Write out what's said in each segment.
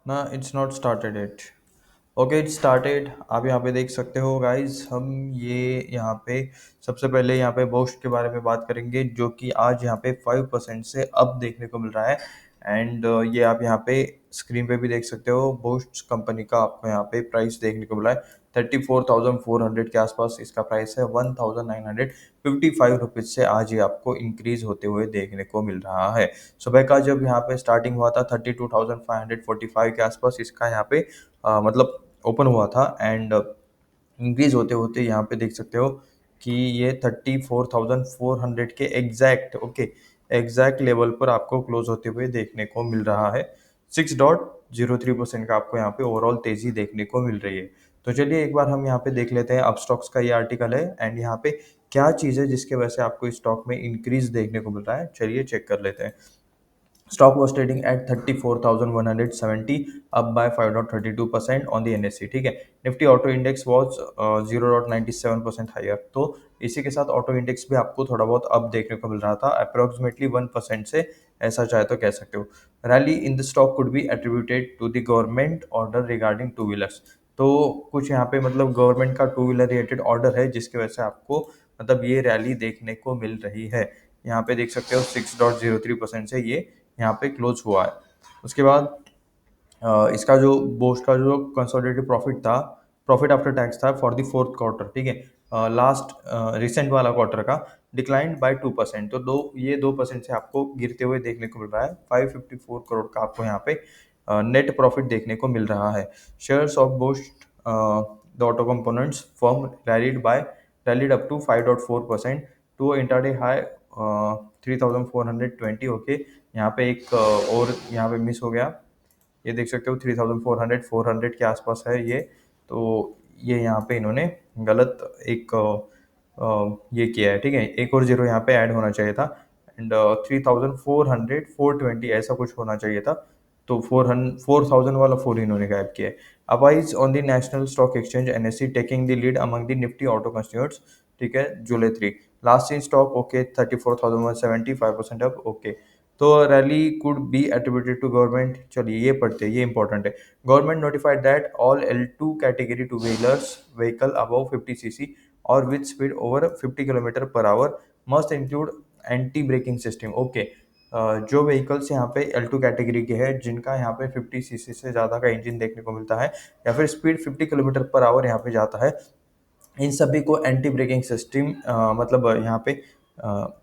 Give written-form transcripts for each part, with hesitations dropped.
ना it's not started it. Okay it started. आप यहाँ पे देख सकते हो गाइस, हम ये यहाँ पे सबसे पहले यहाँ पे बूस्ट के बारे में बात करेंगे, जो कि आज यहाँ पे 5% से अप देखने को मिल रहा है। एंड ये आप यहाँ पे स्क्रीन पे भी देख सकते हो, बूस्ट कंपनी का आपको यहाँ पे प्राइस देखने को मिला है। 34,400 के आसपास इसका प्राइस है। 1,955 रुपीज से आज ये आपको इंक्रीज होते हुए देखने को मिल रहा है। सुबह का जब यहाँ पे स्टार्टिंग हुआ था 32,545 के आसपास इसका यहाँ पे मतलब ओपन हुआ था। एंड इंक्रीज होते होते यहाँ पे देख सकते हो कि ये 34,400 के एग्जैक्ट लेवल पर आपको क्लोज होते हुए देखने को मिल रहा है। 6.03% का आपको यहाँ पे ओवरऑल तेजी देखने को मिल रही है। तो चलिए एक बार हम यहाँ पे देख लेते हैं, अपस्टॉक्स का ये आर्टिकल है एंड यहाँ पे क्या चीज़ है जिसके वजह से आपको स्टॉक में इंक्रीज देखने को मिल रहा है। चलिए चेक कर लेते हैं। Stock was trading at 34,170, up by 5.32% on the NSE। ठीक है, Nifty auto index was 0.97% higher. तो इसी के साथ ऑटो इंडेक्स भी आपको थोड़ा बहुत अप देखने को मिल रहा था, अप्रोक्सीमेटली 1% से, ऐसा चाहे तो कह सकते हो। Rally in the stock could be attributed to the government order regarding two wheelers. तो कुछ यहाँ पे मतलब गवर्नमेंट का टू व्हीलर रिलेटेड ऑर्डर है जिसकी वजह से आपको मतलब ये रैली देखने को मिल रही है। यहाँ पे देख सकते हो 6.03% से ये यहाँ पे क्लोज हुआ है। उसके बाद इसका जो बोस्ट का जो कंसोलिडेटेड प्रॉफिट था, प्रॉफिट आफ्टर टैक्स था फॉर द फोर्थ क्वार्टर, ठीक है, लास्ट रिसेंट वाला क्वार्टर का, डिक्लाइंड बाय 2%। तो 2% से आपको गिरते हुए देखने को मिल रहा है। 554 करोड़ का आपको यहाँ पे नेट प्रॉफिट देखने को मिल रहा है। Shares of Bosch the auto components firm rallied up to 5.4% to intraday high 3,420। Okay, यहाँ पे एक और यहाँ पे मिस हो गया, ये देख सकते हो 3,400 के आसपास है ये। तो ये यहाँ पे इन्होंने गलत एक ये किया है, ठीक है, एक और जीरो यहाँ पे ऐड होना चाहिए था। एंड 3,400 420 ऐसा कुछ होना चाहिए था। तो 4,000 वाला फोर इन्होंने गायब किया है। अपाइज on the National Stock Exchange NSE taking the lead among the Nifty auto constituents. ठीक है, जुलाई 3 लास्ट इन स्टॉक, ओके, 34,170, 5% अप। ओके, तो rally could be attributed to government. चलिए ये पढ़ते हैं, ये इंपॉर्टेंट है। Government notified that all L2 category two wheelers vehicle above 50 cc और विथ speed over 50 kilometre per hour must include anti braking system. Okay, जो व्हीकल्स यहाँ पे L2 कैटेगरी के हैं, जिनका यहाँ पे 50 cc से ज़्यादा का इंजन देखने को मिलता है या फिर स्पीड 50 किलोमीटर पर आवर यहाँ पे जाता है, इन सभी को एंटी ब्रेकिंग सिस्टम मतलब यहाँ पे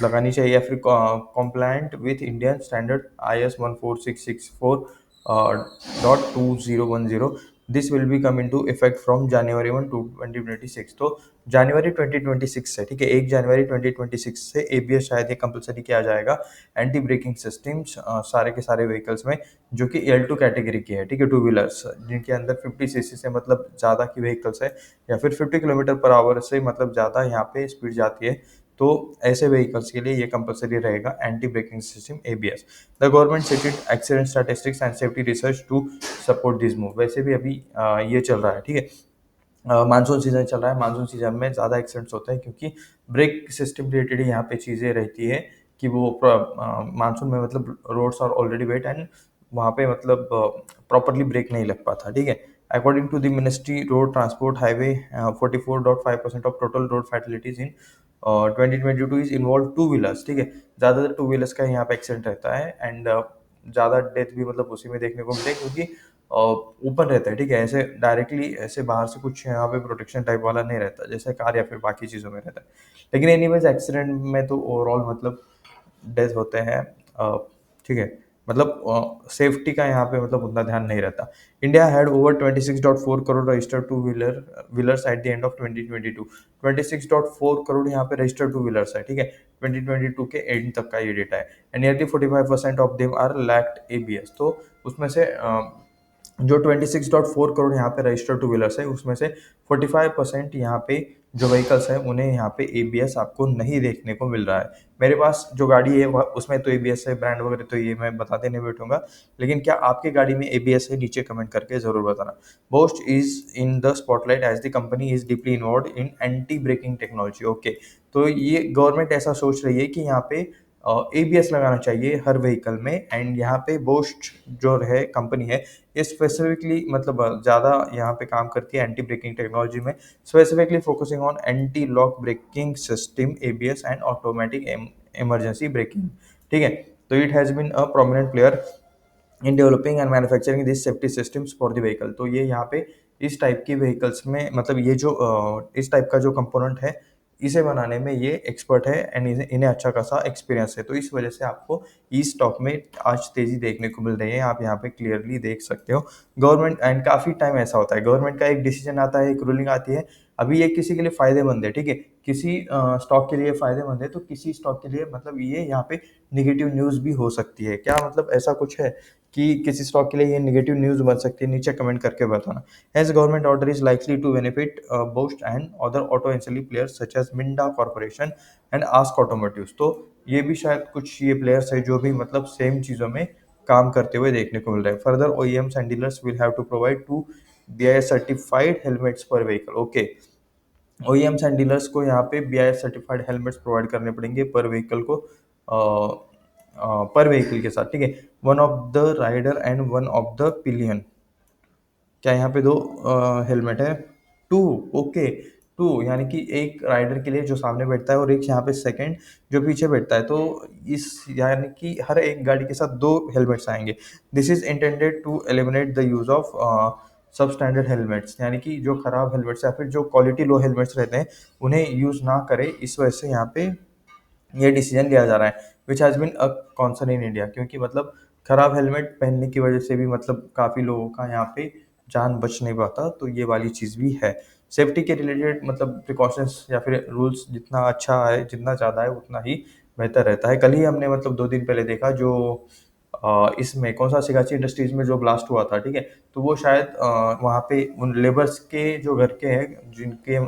लगानी चाहिए, या फिर compliant with Indian standard IS 14664.2010। This will be come into effect from January 1 to 2026। तो जनवरी 2026 से, ठीक है, 1 जनवरी 2026 से ABS शायद ये कंपलसरी किया जाएगा एंटी ब्रेकिंग सिस्टम्स सारे के सारे व्हीकल्स में जो कि L2 कैटेगरी की है, ठीक है, टू व्हीलर्स जिनके अंदर 50 cc से मतलब ज़्यादा की व्हीकल्स है या फिर 50 किलोमीटर पर आवर से मतलब ज़्यादा यहाँ पे स्पीड जाती है। तो ऐसे व्हीकल्स के लिए ये कंपलसरी रहेगा anti braking system ABS। The government cited accident statistics and safety research to support this move. वैसे भी अभी ये चल रहा है, ठीक है, मानसून सीजन चल रहा है। मानसून सीजन में ज़्यादा एक्सीडेंट्स होते हैं क्योंकि ब्रेक सिस्टम रिलेटेड यहाँ पे चीज़ें रहती है कि वो मानसून में मतलब roads are already wet and वहाँ पे मतलब प्रॉपरली ब्रेक नहीं लग पाता, ठीक है। According to the ministry road transport highway 44.5% of total road fatalities in 2022 is involve two wheelers. ठीक है, ज़्यादातर टू व्हीलर्स का यहाँ पे एक्सीडेंट रहता है एंड ज़्यादा डेथ भी मतलब उसी में देखने को मिलते हैं क्योंकि ऊपर रहता है, ठीक है, ऐसे डायरेक्टली ऐसे बाहर से कुछ यहाँ पे प्रोटेक्शन टाइप वाला नहीं रहता जैसे कार या फिर बाकी चीज़ों में रहता है। लेकिन एनीवेज एक्सीडेंट में तो ओवरऑल मतलब डेथ होते हैं, ठीक है, मतलब सेफ्टी का यहाँ पे मतलब उतना ध्यान नहीं रहता। India had over 26.4 crore registered two wheelers at the end of 2022। 26.4 crore यहाँ पे रजिस्टर्ड टू व्हीलर्स है, ठीक है, 2022 के एंड तक का ये डेटा है। And nearly 45% of them are lacked ABS। तो उसमें से जो 26.4 करोड़ यहाँ पे रजिस्टर्ड टू व्हीलर्स है उसमें से 45% यहाँ पे जो व्हीकल्स है उन्हें यहाँ पे ABS आपको नहीं देखने को मिल रहा है। मेरे पास जो गाड़ी है वह उसमें तो ABS है, ब्रांड वगैरह तो ये मैं बताते नहीं बैठूंगा, लेकिन क्या आपके गाड़ी में ABS है, नीचे कमेंट करके जरूर बताना। Bosch is in the spotlight as the company is deeply involve in anti braking technology. Okay, तो ये गवर्नमेंट ऐसा सोच रही है कि यहाँ पे एबीएस लगाना चाहिए हर व्हीकल में। एंड यहाँ पे बोस्ट जो है कंपनी है, ये स्पेसिफिकली मतलब ज़्यादा यहाँ पे काम करती है एंटी ब्रेकिंग टेक्नोलॉजी में, specifically focusing on anti lock braking system ABS and automatic emergency braking. ठीक है, तो it has been a prominent player in developing and manufacturing this safety systems for the vehicle. तो ये यहाँ पे इस type की व्हीकल्स में मतलब ये जो इस टाइप का जो कंपोनेंट है, इसे बनाने में ये एक्सपर्ट है एंड इन्हें अच्छा खासा एक्सपीरियंस है। तो इस वजह से आपको ई स्टॉक में आज तेजी देखने को मिल रही है, आप यहाँ पे क्लियरली देख सकते हो। गवर्नमेंट एंड काफ़ी टाइम ऐसा होता है, गवर्नमेंट का एक डिसीजन आता है, एक रूलिंग आती है, अभी ये किसी के लिए फायदेमंद है, ठीक है, किसी स्टॉक के लिए फायदेमंद है, तो किसी स्टॉक के लिए मतलब ये यहाँ पे निगेटिव न्यूज़ भी हो सकती है। क्या मतलब ऐसा कुछ है कि किसी स्टॉक के लिए ये नेगेटिव न्यूज़ बन सकती है? नीचे कमेंट करके बताना। Hence, government order is likely to benefit Bosch and other auto ancillary players such as Minda Corporation and Ask Automotives। तो ये भी शायद कुछ ये प्लेयर्स है जो भी मतलब सेम चीज़ों में काम करते हुए देखने को मिल रहे हैं। Further OEMs and dealers will have to provide 2 BIS certified helmets per vehicle। Okay, OEMs and dealers को यहाँ पे BIS सर्टिफाइड हेलमेट्स प्रोवाइड करने पड़ेंगे पर व्हीकल को, पर व्हीकल के साथ, ठीक है। One of the rider and one of the pillion. क्या यहाँ पे दो हेलमेट है? टू, ओके, टू यानी कि एक राइडर के लिए जो सामने बैठता है और एक यहाँ पे सेकंड जो पीछे बैठता है। तो इस यानी कि हर एक गाड़ी के साथ दो हेलमेट्स आएंगे। This is intended to eliminate the use of sub standard helmets, यानी कि जो खराब हेलमेट्स या फिर जो क्वालिटी लो हेलमेट्स रहते हैं उन्हें यूज ना करे। इस वजह से यहाँ पे ये डिसीजन लिया जा रहा है, which has been a concern in India, क्योंकि मतलब खराब हेलमेट पहनने की वजह से भी मतलब काफ़ी लोगों का यहाँ पे जान बच नहीं पाता। तो ये वाली चीज़ भी है। सेफ्टी के रिलेटेड मतलब प्रिकॉशंस या फिर रूल्स जितना अच्छा है, जितना ज़्यादा है उतना ही बेहतर रहता है। कल ही हमने मतलब 2 दिन पहले देखा जो इसमें कौन सा सिगाची इंडस्ट्रीज में जो ब्लास्ट हुआ था, ठीक है, तो वो शायद वहाँ पे उन लेबर्स के जो घर के हैं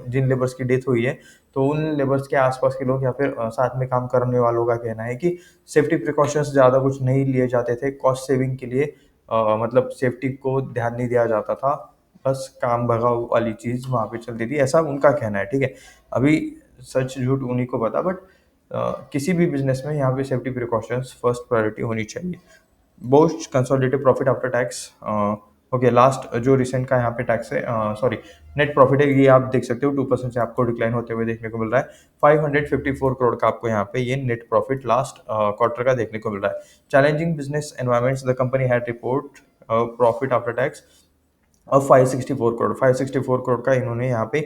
जिन लेबर्स की डेथ हुई है, तो उन लेबर्स के आसपास के लोग या फिर साथ में काम करने वालों का कहना है कि सेफ्टी प्रिकॉशंस ज़्यादा कुछ नहीं लिए जाते थे, कॉस्ट सेविंग के लिए मतलब सेफ्टी को ध्यान नहीं दिया जाता था, बस काम भगाओ वाली चीज़ वहाँ पे चलती थी, ऐसा उनका कहना है, ठीक है। अभी सच झूठ उन्हीं को पता, बट किसी भी बिजनेस में यहाँ पे सेफ्टी प्रिकॉशंस फर्स्ट प्रायोरिटी होनी चाहिए। Boast consolidated profit after tax, okay, last जो रिसेंट का यहाँ पे टैक्स है, सॉरी, नेट प्रॉफिट है, ये आप देख सकते हो 2% से आपको डिक्लाइन होते हुए देखने को मिल रहा है। 554 करोड़ का आपको यहाँ पे ये नेट प्रॉफिट लास्ट क्वार्टर का देखने को मिल रहा है। Challenging business environments the company had report profit after tax और 564 करोड़ का इन्होंने यहाँ पे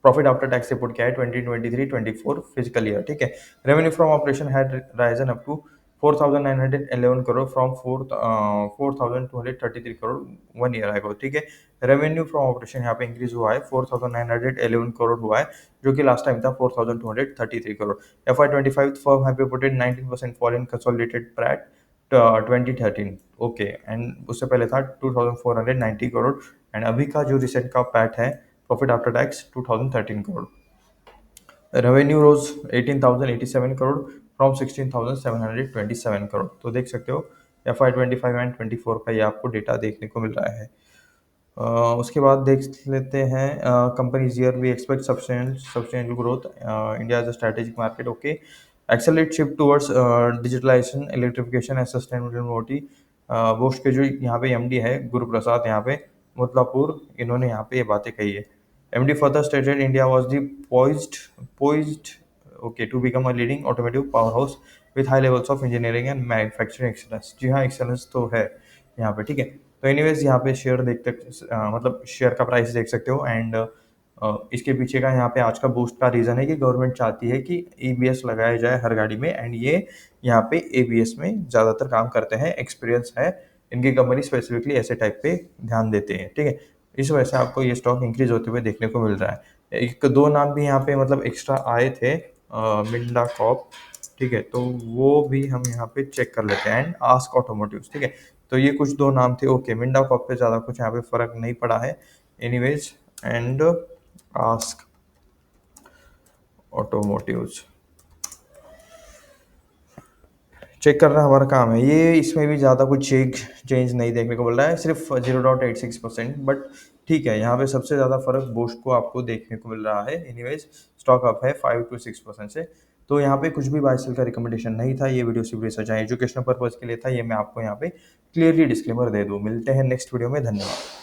प्रॉफिट आफ्टर टैक्स रिपोर्ट किया है 2023-24 फिजिकल ईयर, ठीक है। Revenue from operation had risen up to 4,911 crore from 4,233 crore 1 year ago, ठीक है। रेवेन्यू फ्रॉम ऑपरेशन यहाँ पे इंक्रीज हुआ है, 4,911 करोड़ हुआ है, जो कि लास्ट टाइम था 4,233 crore. FY25 firm have reported 19% fall in consolidated Pratt 2013, okay, and उससे पहले था 2,490 करोड़, एंड अभी का जो रिसेंट का पैट है profit after tax 2013 crore. Revenue rose 18,087 crore from 16,727 crore. तो देख सकते हो FY25 एंड 24 का ये आपको डेटा देखने को मिल रहा है। उसके बाद देख लेते हैं companies year we expect substantial growth India as a strategic market, okay, accelerate shift towards digitalisation electrification and sustainable mobility. Bosch के जो यहाँ पे एमडी है गुरु प्रसाद यहाँ पे मुतलापुर, इन्होंने यहाँ पे ये बातें कही है। MD further stated India was the poised okay to become a leading automotive powerhouse with high levels of engineering and manufacturing excellence। जी हाँ, एक्सेलेंस तो है यहाँ पे, ठीक है। तो एनीवेज यहाँ पे शेयर देखते मतलब शेयर का प्राइस देख सकते हो, एंड इसके पीछे का यहाँ पे आज का बूस्ट का रीज़न है कि गवर्नमेंट चाहती है कि ABS लगाया जाए हर गाड़ी में, एंड ये यहाँ पे ABS में ज़्यादातर काम करते हैं, एक्सपीरियंस है, इनकी कंपनी स्पेसिफिकली ऐसे टाइप पे ध्यान देते हैं, ठीक है। इस वजह से आपको ये स्टॉक इंक्रीज होते हुए देखने को मिल रहा है। एक दो नाम भी यहाँ पे मतलब एक्स्ट्रा आए थे, मिंडा कॉप, ठीक है, तो वो भी हम यहाँ पे चेक कर लेते हैं, एंड आस्क ऑटोमोटिव्स, ठीक है। तो ये कुछ दो नाम थे, ओके, मिंडा कॉप पे ज़्यादा कुछ यहाँ पे फर्क नहीं पड़ा है, anyways, and ask automotives check करना हमारा काम है। ये इसमें भी ज़्यादा कुछ चेंज नहीं देखने को मिल रहा है, सिर्फ 0.86%, बट ठीक है, यहाँ पे सबसे ज़्यादा फर्क बोस्ट को आपको देखने को मिल रहा है। एनीवेज स्टॉक अप है 5 to 6% से। तो यहाँ पे कुछ भी बाय सेल का रिकमेंडेशन नहीं था, ये वीडियो सिर्फ रिसर्च एंड एजुकेशनल पर्पज़ के लिए था, ये मैं आपको यहाँ पे क्लियरली डिस्क्लेमर दे दूँ। मिलते हैं नेक्स्ट वीडियो में, धन्यवाद।